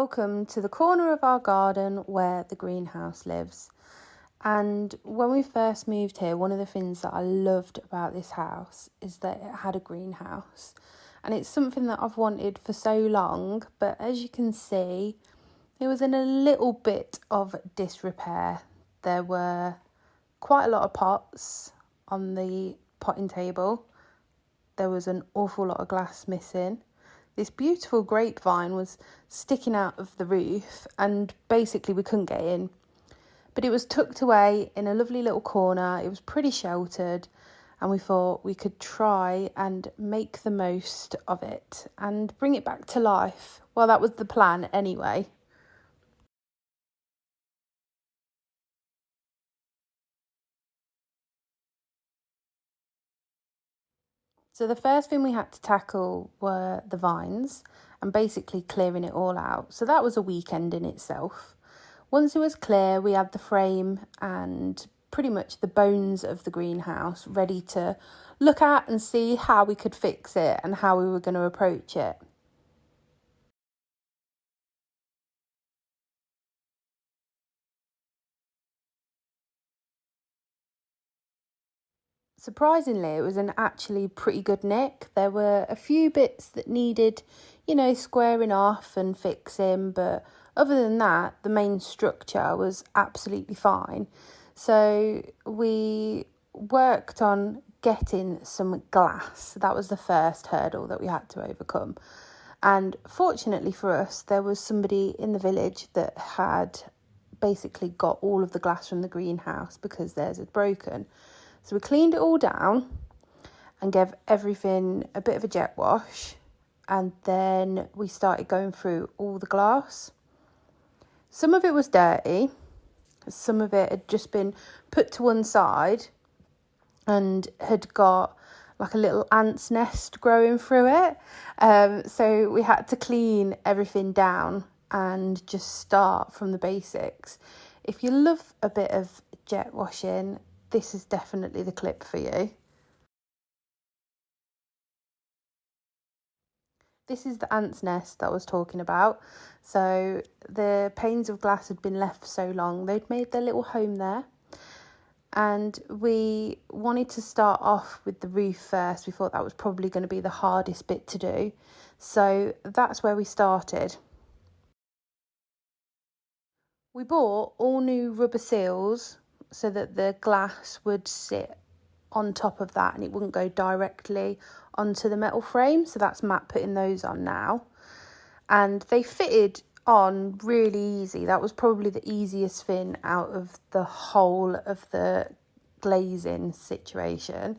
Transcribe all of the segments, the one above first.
welcome to the corner of our garden where the greenhouse lives. And when we first moved here, one of the things that I loved about this house is that it had a greenhouse. And it's something that I've wanted for so long, but as you can see, it was in a little bit of disrepair. There were quite a lot of pots on the potting table. There was an awful lot of glass missing. This beautiful grapevine was sticking out of the roof and basically we couldn't get in. But it was tucked away in a lovely little corner. It was pretty sheltered and we thought we could try and make the most of it and bring it back to life. Well, that was the plan anyway. So the first thing we had to tackle were the vines and basically clearing it all out. So that was a weekend in itself. Once it was clear, we had the frame and pretty much the bones of the greenhouse ready to look at and see how we could fix it and how we were going to approach it. Surprisingly, it was an actually pretty good nick. There were a few bits that needed, squaring off and fixing, but other than that, the main structure was absolutely fine. So we worked on getting some glass. That was the first hurdle that we had to overcome. And fortunately for us, there was somebody in the village that had basically got all of the glass from the greenhouse because theirs had broken. So we cleaned it all down and gave everything a bit of a jet wash. And then we started going through all the glass. Some of it was dirty. Some of it had just been put to one side and had got like a little ant's nest growing through it. So we had to clean everything down and just start from the basics. If you love a bit of jet washing, this is definitely the clip for you. This is the ant's nest that I was talking about. So the panes of glass had been left so long, they'd made their little home there. And we wanted to start off with the roof first. We thought that was probably going to be the hardest bit to do. So that's where we started. We bought all new rubber seals so that the glass would sit on top of that and it wouldn't go directly onto the metal frame. So that's Matt putting those on now. And they fitted on really easy. That was probably the easiest thing out of the whole of the glazing situation.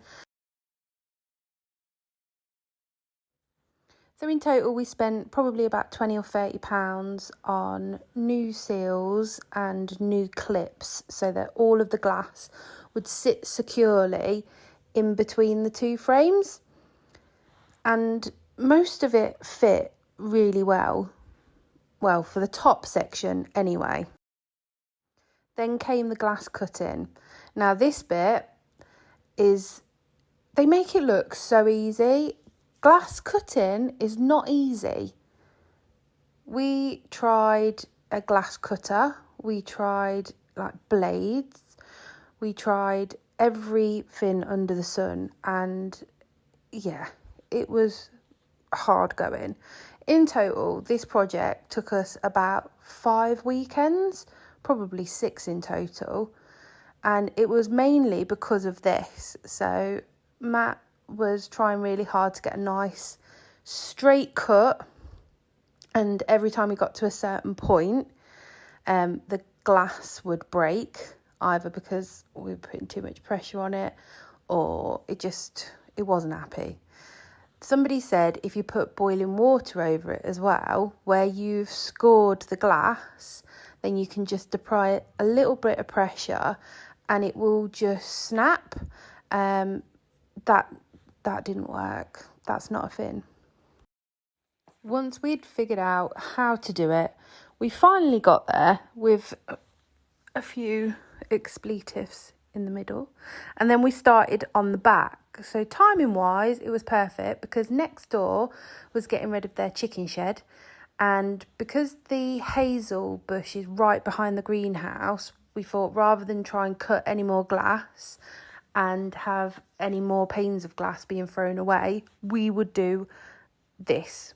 So in total, we spent probably about £20 or £30 on new seals and new clips so that all of the glass would sit securely in between the two frames. And most of it fit really well. Well, for the top section anyway. Then came the glass cutting. Now this bit they make it look so easy. Glass cutting is not easy. We tried a glass cutter. We tried blades. We tried everything under the sun. And yeah, it was hard going. In total, this project took us about 5 weekends, probably 6 in total. And it was mainly because of this. So Matt was trying really hard to get a nice straight cut. And every time we got to a certain point, the glass would break, either because we were putting too much pressure on it or it wasn't happy. Somebody said if you put boiling water over it as well, where you've scored the glass, then you can just apply a little bit of pressure and it will just snap. That didn't work. That's not a thing. Once we'd figured out how to do it, we finally got there with a few expletives in the middle. And then we started on the back. So timing wise, it was perfect because next door was getting rid of their chicken shed And because the hazel bush is right behind the greenhouse, we thought rather than try and cut any more glass and have any more panes of glass being thrown away, we would do this.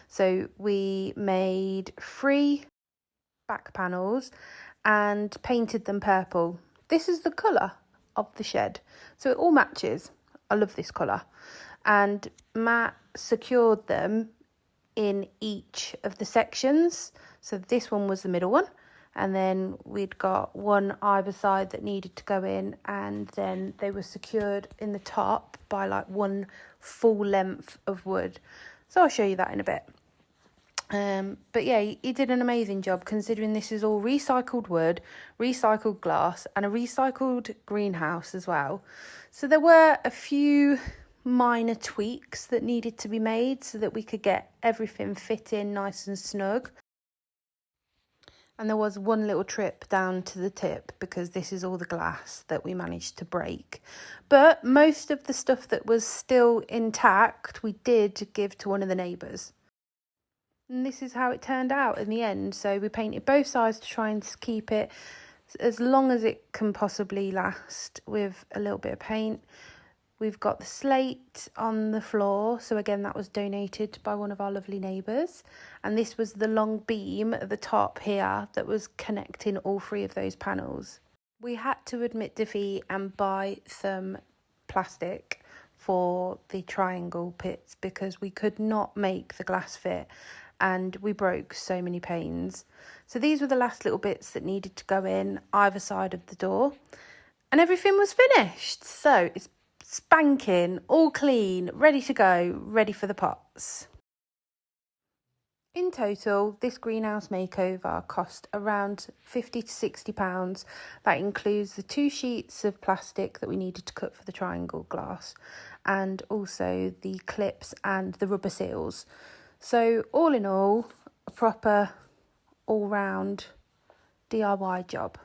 So we made 3 back panels and painted them purple. This is the colour of the shed, so it all matches. I love this colour. And Matt secured them in each of the sections. So this one was the middle one, and then we'd got one either side that needed to go in, and then they were secured in the top by like one full length of wood. So I'll show you that in a bit. But yeah, he did an amazing job, considering this is all recycled wood, recycled glass, and a recycled greenhouse as well. So there were a few minor tweaks that needed to be made so that we could get everything fit in nice and snug. And there was one little trip down to the tip because this is all the glass that we managed to break. But most of the stuff that was still intact, we did give to one of the neighbours. And this is how it turned out in the end. So we painted both sides to try and keep it as long as it can possibly last with a little bit of paint. We've got the slate on the floor. So again, that was donated by one of our lovely neighbours. And this was the long beam at the top here that was connecting all 3 of those panels. We had to admit defeat and buy some plastic for the triangle pits because we could not make the glass fit, and we broke so many panes. So these were the last little bits that needed to go in either side of the door, and everything was finished. So it's spanking, all clean, ready to go, ready for the pots. In total, this greenhouse makeover cost around £50 to £60. That includes the 2 sheets of plastic that we needed to cut for the triangle glass, and also the clips and the rubber seals. So all in all, a proper all-round DIY job.